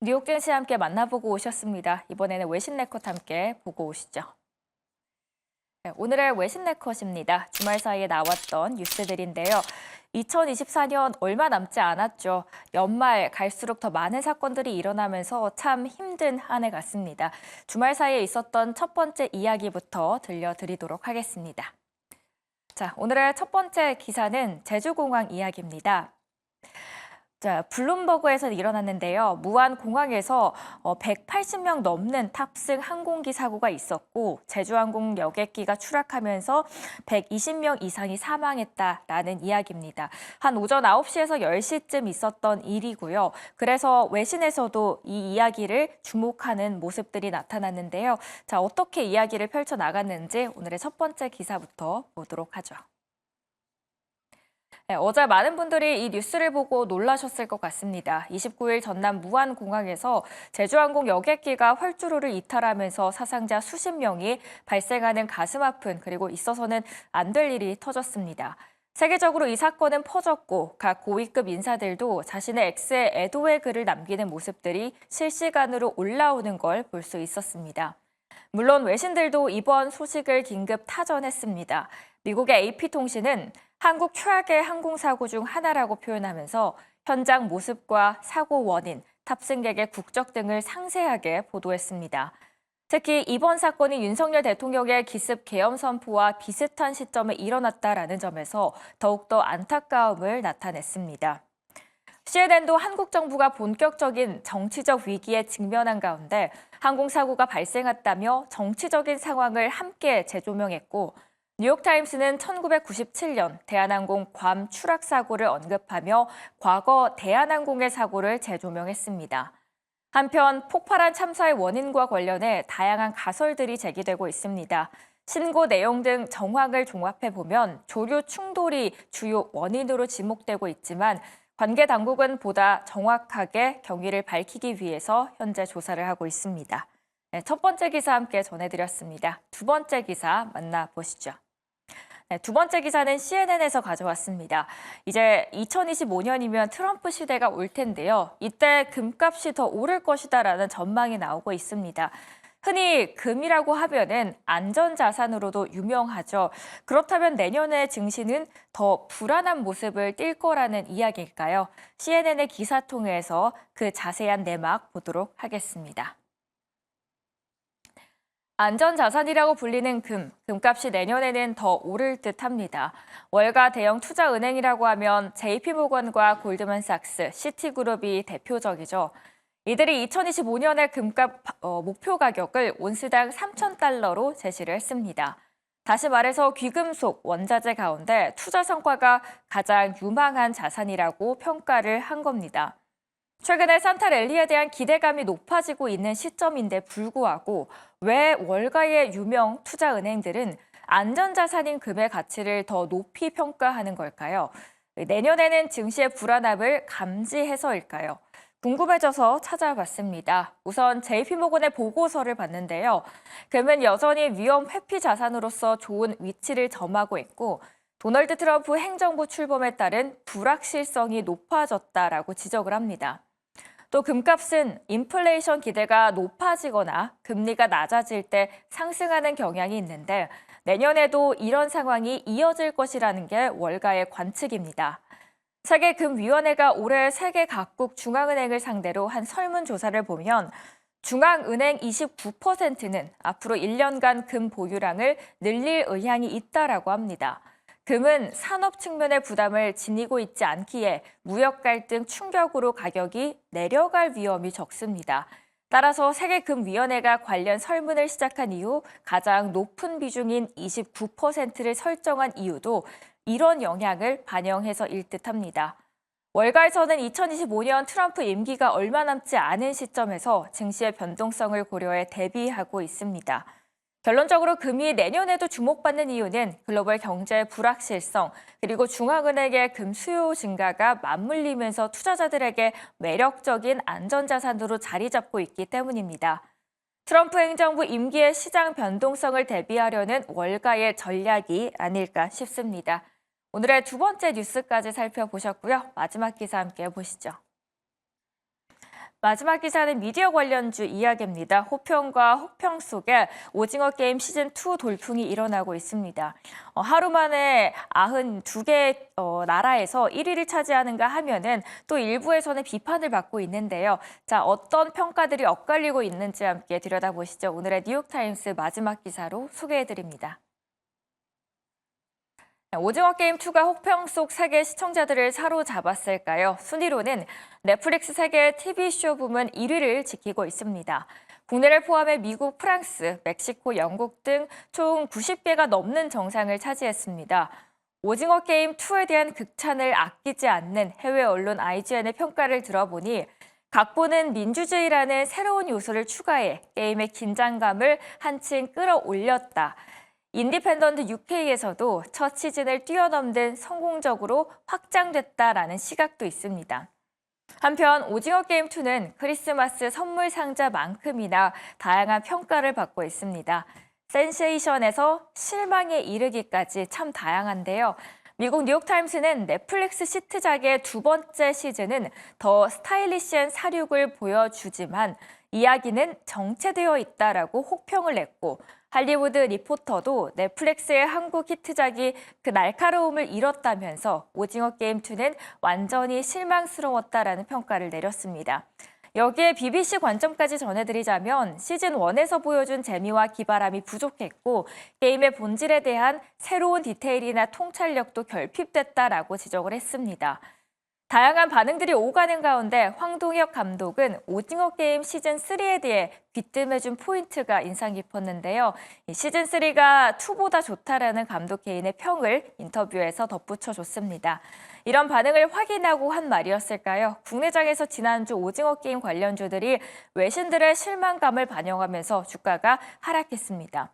뉴욕 증시 함께 만나보고 오셨습니다. 이번에는 외신 네컷 함께 보고 오시죠. 네, 오늘의 외신 네컷입니다. 주말 사이에 나왔던 뉴스들인데요. 2024년 얼마 남지 않았죠. 연말 갈수록 더 많은 사건들이 일어나면서 참 힘든 한 해 같습니다. 주말 사이에 있었던 첫 번째 이야기부터 들려드리도록 하겠습니다. 자, 오늘의 첫 번째 기사는 제주공항 이야기입니다. 자, 블룸버그에서 일어났는데요. 무안 공항에서 180명 넘는 탑승 항공기 사고가 있었고 제주항공 여객기가 추락하면서 120명 이상이 사망했다라는 이야기입니다. 한 오전 9시에서 10시쯤 있었던 일이고요. 그래서 외신에서도 이 이야기를 주목하는 모습들이 나타났는데요. 자, 어떻게 이야기를 펼쳐 나갔는지 오늘의 첫 번째 기사부터 보도록 하죠. 네, 어제 많은 분들이 이 뉴스를 보고 놀라셨을 것 같습니다. 29일 전남 무안공항에서 제주항공 여객기가 활주로를 이탈하면서 사상자 수십 명이 발생하는 가슴 아픈 그리고 있어서는 안 될 일이 터졌습니다. 세계적으로 이 사건은 퍼졌고 각 고위급 인사들도 자신의 X에 애도의 글을 남기는 모습들이 실시간으로 올라오는 걸 볼 수 있었습니다. 물론 외신들도 이번 소식을 긴급 타전했습니다. 미국의 AP통신은 한국 최악의 항공사고 중 하나라고 표현하면서 현장 모습과 사고 원인, 탑승객의 국적 등을 상세하게 보도했습니다. 특히 이번 사건이 윤석열 대통령의 기습 계엄 선포와 비슷한 시점에 일어났다라는 점에서 더욱더 안타까움을 나타냈습니다. CNN도 한국 정부가 본격적인 정치적 위기에 직면한 가운데 항공사고가 발생했다며 정치적인 상황을 함께 재조명했고 뉴욕타임스는 1997년 대한항공 괌 추락 사고를 언급하며 과거 대한항공의 사고를 재조명했습니다. 한편 폭발한 참사의 원인과 관련해 다양한 가설들이 제기되고 있습니다. 신고 내용 등 정황을 종합해보면 조류 충돌이 주요 원인으로 지목되고 있지만 관계 당국은 보다 정확하게 경위를 밝히기 위해서 현재 조사를 하고 있습니다. 네, 첫 번째 기사 함께 전해드렸습니다. 두 번째 기사 만나보시죠. 네, 두 번째 기사는 CNN에서 가져왔습니다. 이제 2025년이면 트럼프 시대가 올 텐데요. 이때 금값이 더 오를 것이다라는 전망이 나오고 있습니다. 흔히 금이라고 하면은 안전자산으로도 유명하죠. 그렇다면 내년의 증시는 더 불안한 모습을 띌 거라는 이야기일까요? CNN의 기사 통해서 그 자세한 내막 보도록 하겠습니다. 안전자산이라고 불리는 금값이 내년에는 더 오를 듯합니다. 월가 대형 투자은행이라고 하면 JP모건과 골드만삭스, 시티그룹이 대표적이죠. 이들이 2025년의 금값 목표 가격을 온스당 3,000달러로 제시를 했습니다. 다시 말해서 귀금속, 원자재 가운데 투자 성과가 가장 유망한 자산이라고 평가를 한 겁니다. 최근에 산타랠리에 대한 기대감이 높아지고 있는 시점인데 불구하고 왜 월가의 유명 투자은행들은 안전자산인 금의 가치를 더 높이 평가하는 걸까요? 내년에는 증시의 불안함을 감지해서일까요? 궁금해져서 찾아봤습니다. 우선 JP모건의 보고서를 봤는데요. 금은 여전히 위험 회피 자산으로서 좋은 위치를 점하고 있고 도널드 트럼프 행정부 출범에 따른 불확실성이 높아졌다라고 지적을 합니다. 또 금값은 인플레이션 기대가 높아지거나 금리가 낮아질 때 상승하는 경향이 있는데 내년에도 이런 상황이 이어질 것이라는 게 월가의 관측입니다. 세계금위원회가 올해 세계 각국 중앙은행을 상대로 한 설문조사를 보면 중앙은행 29%는 앞으로 1년간 금 보유량을 늘릴 의향이 있다라고 합니다. 금은 산업 측면의 부담을 지니고 있지 않기에 무역 갈등 충격으로 가격이 내려갈 위험이 적습니다. 따라서 세계금위원회가 관련 설문을 시작한 이후 가장 높은 비중인 29%를 설정한 이유도 이런 영향을 반영해서일 듯합니다. 월가에서는 2025년 트럼프 임기가 얼마 남지 않은 시점에서 증시의 변동성을 고려해 대비하고 있습니다. 결론적으로 금이 내년에도 주목받는 이유는 글로벌 경제의 불확실성, 그리고 중앙은행의 금 수요 증가가 맞물리면서 투자자들에게 매력적인 안전자산으로 자리 잡고 있기 때문입니다. 트럼프 행정부 임기의 시장 변동성을 대비하려는 월가의 전략이 아닐까 싶습니다. 오늘의 두 번째 뉴스까지 살펴보셨고요. 마지막 기사 함께 보시죠. 마지막 기사는 미디어 관련주 이야기입니다. 호평과 혹평 속에 오징어 게임 시즌2 돌풍이 일어나고 있습니다. 하루 만에 92개 나라에서 1위를 차지하는가 하면은 또 일부에서는 비판을 받고 있는데요. 자, 어떤 평가들이 엇갈리고 있는지 함께 들여다보시죠. 오늘의 뉴욕타임스 마지막 기사로 소개해드립니다. 오징어 게임2가 혹평 속 세계 시청자들을 사로잡았을까요? 순위로는 넷플릭스 세계 TV쇼 부문 1위를 지키고 있습니다. 국내를 포함해 미국, 프랑스, 멕시코, 영국 등 총 90개가 넘는 정상을 차지했습니다. 오징어 게임2에 대한 극찬을 아끼지 않는 해외 언론 IGN의 평가를 들어보니 각본은 민주주의라는 새로운 요소를 추가해 게임의 긴장감을 한층 끌어올렸다. 인디펜던트 UK에서도 첫 시즌을 뛰어넘는 성공적으로 확장됐다라는 시각도 있습니다. 한편 오징어 게임2는 크리스마스 선물 상자만큼이나 다양한 평가를 받고 있습니다. 센세이션에서 실망에 이르기까지 참 다양한데요. 미국 뉴욕타임스는 넷플릭스 시트작의 두 번째 시즌은 더 스타일리시한 사륙을 보여주지만 이야기는 정체되어 있다라고 혹평을 냈고 할리우드 리포터도 넷플릭스의 한국 히트작이 그 날카로움을 잃었다면서 오징어 게임2는 완전히 실망스러웠다라는 평가를 내렸습니다. 여기에 BBC 관점까지 전해드리자면 시즌1에서 보여준 재미와 기발함이 부족했고 게임의 본질에 대한 새로운 디테일이나 통찰력도 결핍됐다라고 지적을 했습니다. 다양한 반응들이 오가는 가운데 황동혁 감독은 오징어 게임 시즌3에 대해 귀뜸해준 포인트가 인상 깊었는데요. 시즌3가 2보다 좋다라는 감독 개인의 평을 인터뷰에서 덧붙여줬습니다. 이런 반응을 확인하고 한 말이었을까요? 국내장에서 지난주 오징어 게임 관련주들이 외신들의 실망감을 반영하면서 주가가 하락했습니다.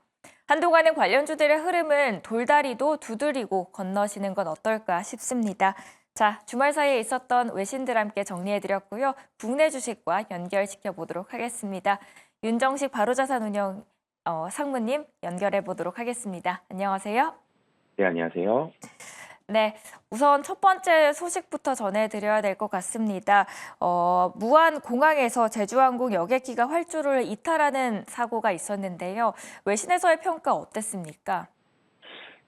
한동안은 관련주들의 흐름은 돌다리도 두드리고 건너시는 건 어떨까 싶습니다. 자, 주말 사이에 있었던 외신들 함께 정리해드렸고요. 국내 주식과 연결시켜보도록 하겠습니다. 윤정식 바로자산운용 상무님 연결해보도록 하겠습니다. 안녕하세요. 네, 안녕하세요. 네, 우선 첫 번째 소식부터 전해드려야 될 것 같습니다. 무안 공항에서 제주항공 여객기가 활주로를 이탈하는 사고가 있었는데요. 외신에서의 평가 어땠습니까?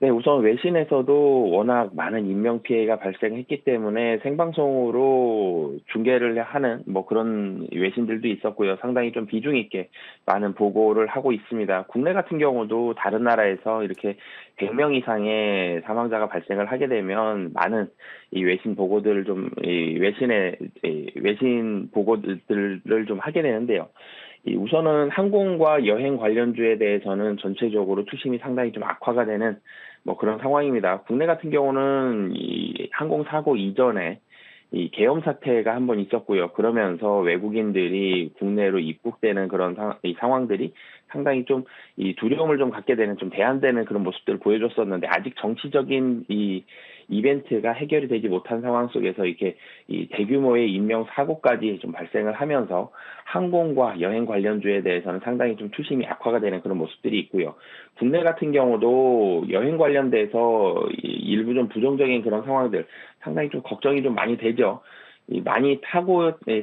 네, 우선 외신에서도 워낙 많은 인명피해가 발생했기 때문에 생방송으로 중계를 하는 그런 외신들도 있었고요. 상당히 좀 비중 있게 많은 보고를 하고 있습니다. 국내 같은 경우도 다른 나라에서 이렇게 100명 이상의 사망자가 발생을 하게 되면 많은 이 외신 보고들을 외신 보고들을 좀 하게 되는데요. 우선은 항공과 여행 관련주에 대해서는 전체적으로 투심이 상당히 좀 악화가 되는 그런 상황입니다. 국내 같은 경우는 이 항공사고 이전에 이 계엄 사태가 한번 있었고요. 그러면서 외국인들이 국내로 입국되는 그런 이 상황들이 상당히 좀 이 두려움을 좀 갖게 되는 좀 대안되는 그런 모습들을 보여줬었는데 아직 정치적인 이 이벤트가 해결이 되지 못한 상황 속에서 이렇게 이 대규모의 인명 사고까지 좀 발생을 하면서 항공과 여행 관련주에 대해서는 상당히 좀 투심이 악화가 되는 그런 모습들이 있고요. 국내 같은 경우도 여행 관련돼서 일부 좀 부정적인 그런 상황들 상당히 좀 걱정이 좀 많이 되죠.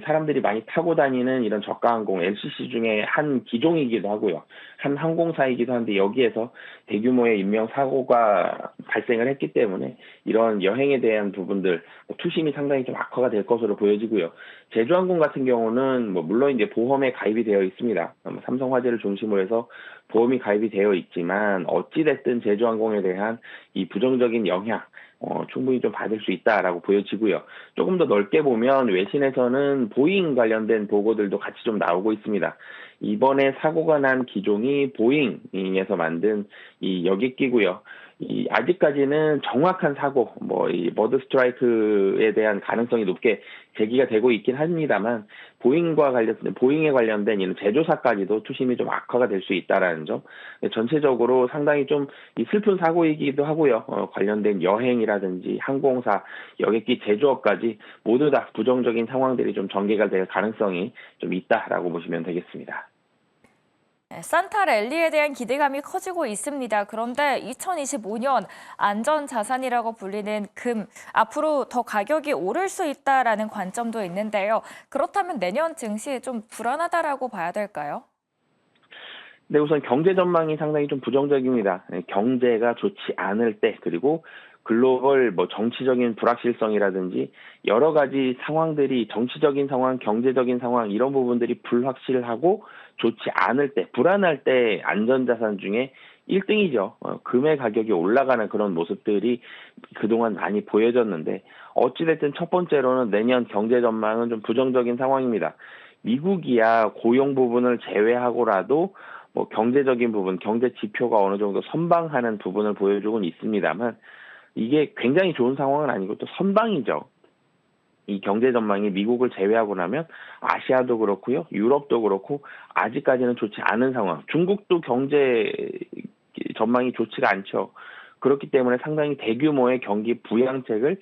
사람들이 많이 타고 다니는 이런 저가 항공 LCC 중에 한 기종이기도 하고요. 한 항공사이기도 한데 여기에서 대규모의 인명 사고가 발생을 했기 때문에 이런 여행에 대한 부분들 투심이 상당히 좀 악화가 될 것으로 보여지고요. 제주항공 같은 경우는 물론 이제 보험에 가입이 되어 있습니다. 삼성화재를 중심으로 해서 보험이 가입이 되어 있지만 어찌됐든 제주항공에 대한 이 부정적인 영향 충분히 좀 받을 수 있다라고 보여지고요. 조금 더 넓게 보면 외신에서는 보잉 관련된 보고들도 같이 좀 나오고 있습니다. 이번에 사고가 난 기종이 보잉에서 만든 이 여객기고요. 아직까지는 정확한 사고, 이 버드 스트라이크에 대한 가능성이 높게 제기가 되고 있긴 합니다만, 보잉에 관련된 이런 제조사까지도 투심이 좀 악화가 될 수 있다라는 점, 전체적으로 상당히 좀 슬픈 사고이기도 하고요. 관련된 여행이라든지 항공사, 여객기 제조업까지 모두 다 부정적인 상황들이 좀 전개가 될 가능성이 좀 있다라고 보시면 되겠습니다. 네, 산타 랠리에 대한 기대감이 커지고 있습니다. 그런데 2025년 안전자산이라고 불리는 금, 앞으로 더 가격이 오를 수 있다라는 관점도 있는데요. 그렇다면 내년 증시 좀 불안하다라고 봐야 될까요? 네, 우선 경제 전망이 상당히 좀 부정적입니다. 네, 경제가 좋지 않을 때, 그리고 글로벌 정치적인 불확실성이라든지 여러 가지 상황들이 정치적인 상황, 경제적인 상황 이런 부분들이 불확실하고 좋지 않을 때, 불안할 때 안전자산 중에 1등이죠. 금의 가격이 올라가는 그런 모습들이 그동안 많이 보여졌는데 어찌됐든 첫 번째로는 내년 경제 전망은 좀 부정적인 상황입니다. 미국이야 고용 부분을 제외하고라도 경제적인 부분, 경제 지표가 어느 정도 선방하는 부분을 보여주고는 있습니다만 이게 굉장히 좋은 상황은 아니고 또 선방이죠. 이 경제 전망이 미국을 제외하고 나면 아시아도 그렇고요, 유럽도 그렇고 아직까지는 좋지 않은 상황. 중국도 경제 전망이 좋지가 않죠. 그렇기 때문에 상당히 대규모의 경기 부양책을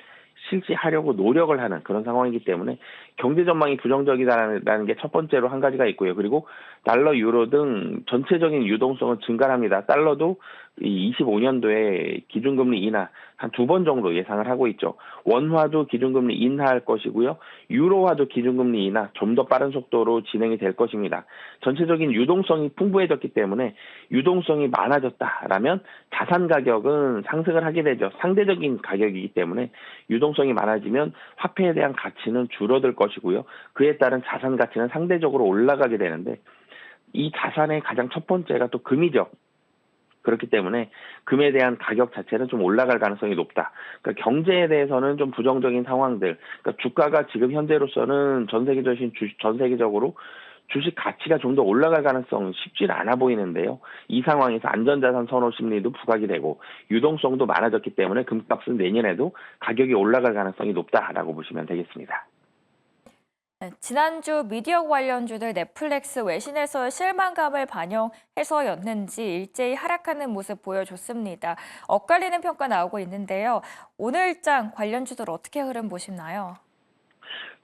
실시하려고 노력을 하는 그런 상황이기 때문에 경제 전망이 부정적이다라는 게 첫 번째로 한 가지가 있고요. 그리고 달러, 유로 등 전체적인 유동성은 증가합니다. 달러도 이 25년도에 기준금리 인하 한 2번 정도 예상을 하고 있죠. 원화도 기준금리 인하할 것이고요. 유로화도 기준금리 인하 좀 더 빠른 속도로 진행이 될 것입니다. 전체적인 유동성이 풍부해졌기 때문에 유동성이 많아졌다라면 자산 가격은 상승을 하게 되죠. 상대적인 가격이기 때문에 유동성이 많아지면 화폐에 대한 가치는 줄어들 것이고요. 그에 따른 자산 가치는 상대적으로 올라가게 되는데 이 자산의 가장 첫 번째가 또 금이죠. 그렇기 때문에 금에 대한 가격 자체는 좀 올라갈 가능성이 높다. 그러니까 경제에 대해서는 좀 부정적인 상황들. 그러니까 주가가 지금 현재로서는 전 세계적으로 주식 가치가 좀 더 올라갈 가능성은 쉽지 않아 보이는데요. 이 상황에서 안전자산 선호 심리도 부각이 되고 유동성도 많아졌기 때문에 금값은 내년에도 가격이 올라갈 가능성이 높다라고 보시면 되겠습니다. 네, 지난주 미디어 관련주들 넷플릭스 외신에서의 실망감을 반영해서였는지 일제히 하락하는 모습 보여줬습니다. 엇갈리는 평가 나오고 있는데요. 오늘장 관련주들 어떻게 흐름 보시나요?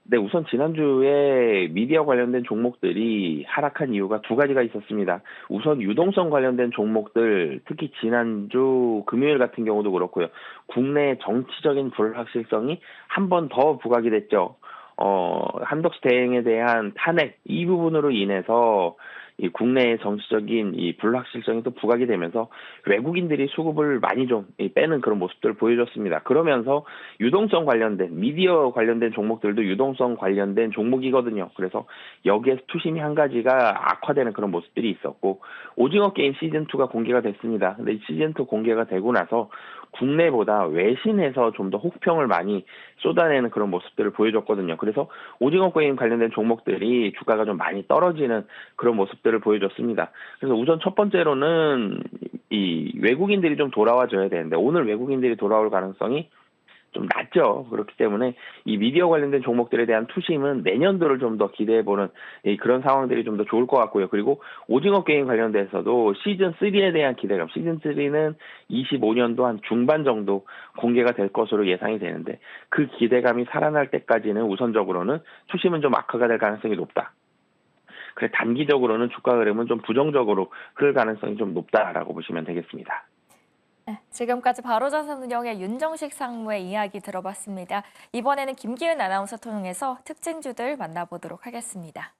네, 우선 지난주에 미디어 관련된 종목들이 하락한 이유가 두 가지가 있었습니다. 우선 유동성 관련된 종목들, 특히 지난주 금요일 같은 경우도 그렇고요. 국내 정치적인 불확실성이 한 번 더 부각이 됐죠. 한덕수 대행에 대한 탄핵 이 부분으로 인해서 이 국내의 정치적인 이 불확실성이 또 부각이 되면서 외국인들이 수급을 많이 좀 빼는 그런 모습들을 보여줬습니다. 그러면서 유동성 관련된 미디어 관련된 종목들도 유동성 관련된 종목이거든요. 그래서 여기에서 투심이 한 가지가 악화되는 그런 모습들이 있었고 오징어 게임 시즌2가 공개가 됐습니다. 근데 이 시즌2 공개가 되고 나서 국내보다 외신에서 좀 더 혹평을 많이 쏟아내는 그런 모습들을 보여줬거든요. 그래서 오징어 게임 관련된 종목들이 주가가 좀 많이 떨어지는 그런 모습들을 보여줬습니다. 그래서 우선 첫 번째로는 이 외국인들이 좀 돌아와줘야 되는데 오늘 외국인들이 돌아올 가능성이 좀 낮죠. 그렇기 때문에 이 미디어 관련된 종목들에 대한 투심은 내년도를 좀 더 기대해보는 그런 상황들이 좀 더 좋을 것 같고요. 그리고 오징어 게임 관련돼서도 시즌3에 대한 기대감, 시즌3는 25년도 한 중반 정도 공개가 될 것으로 예상이 되는데 그 기대감이 살아날 때까지는 우선적으로는 투심은 좀 악화가 될 가능성이 높다. 그래 단기적으로는 주가 흐름은 좀 부정적으로 흐를 가능성이 좀 높다라고 보시면 되겠습니다. 네, 지금까지 바로자산운용의 윤정식 상무의 이야기 들어봤습니다. 이번에는 김기은 아나운서 통해서 특징주들 만나보도록 하겠습니다.